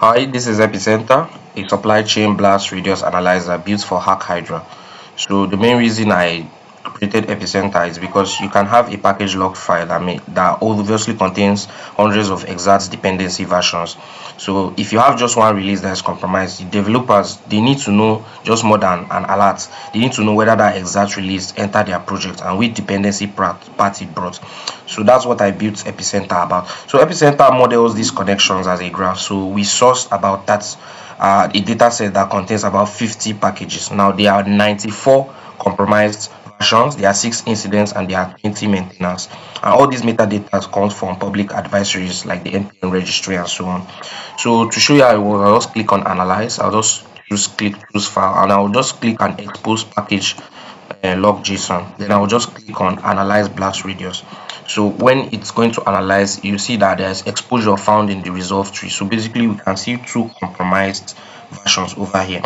Hi, this is Epicenter, a supply chain blast radius analyzer built for Hack Hydra. So the main reason I created Epicenter is because you can have a package log file that obviously contains hundreds of exact dependency versions. So if you have just one release that is compromised, the developers they need to know just more than an alert. They need to know whether that exact release entered their project and which dependency part it brought. So that's what I built Epicenter about. So Epicenter models these connections as a graph. So we sourced about that a data set that contains about 50 packages. Now there are 94 compromised versions, there are 6 incidents, and there are 20 maintenance. And all these metadata comes from public advisories like the NPM registry and so on. So to show you how it works, I'll just click on analyze. I'll just choose file, and I'll just click on expose package log JSON. Then I'll just click on analyze blast radius. So when it's going to analyze, you see that there's exposure found in the resolve tree. So basically we can see two compromised versions over here.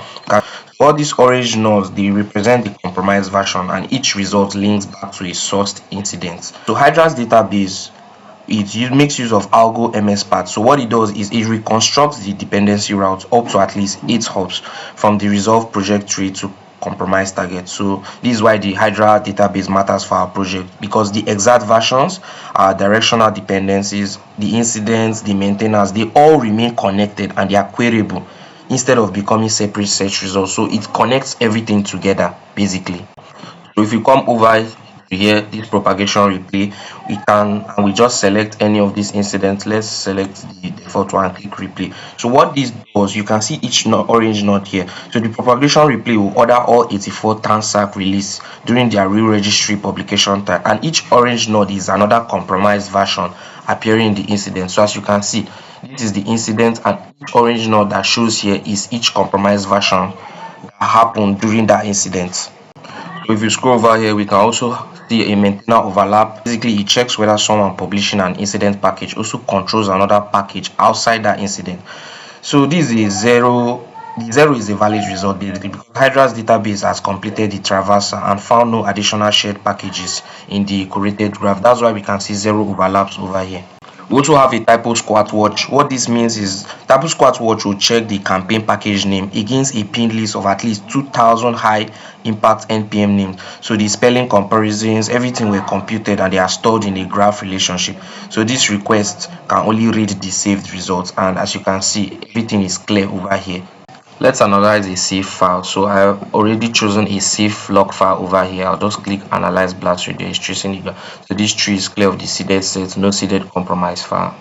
All these orange nodes, they represent the compromised version, and each result links back to a sourced incident. So Hydra's database, it makes use of algo ms path. So what it does is it reconstructs the dependency route up to at least 8 hops from the resolve project tree to compromise target. So this is why the hydra database matters for our project, because the exact versions, our directional dependencies, the incidents, the maintainers, they all remain connected and they are queryable instead of becoming separate search results. So it connects everything together basically. So if you come over here, this propagation replay, we just select any of these incidents. Let's select the default one and click replay. So what this does, you can see each orange node here. So the propagation replay will order all 84 TANSAC release during their real registry publication time, and each orange node is another compromised version appearing in the incident. So as you can see, this is the incident, and each orange node that shows here is each compromised version that happened during that incident. So if you scroll over here, we can also see a maintainer overlap. Basically, it checks whether someone publishing an incident package also controls another package outside that incident. So this is zero. The zero is a valid result basically because Hydra's database has completed the traversal and found no additional shared packages in the curated graph. That's why we can see zero overlaps over here. We also have a typo squat watch. What this means is typo squat watch will check the campaign package name against a pinned list of at least 2,000 high impact npm names. So the spelling comparisons, everything were computed and they are stored in a graph relationship. So this request can only read the saved results, and as you can see, everything is clear over here. Let's analyze a save file. So I have already chosen a save log file over here. I'll just click analyze blast radius tracing it. So this tree is clear of the seeded set, no seeded compromise found.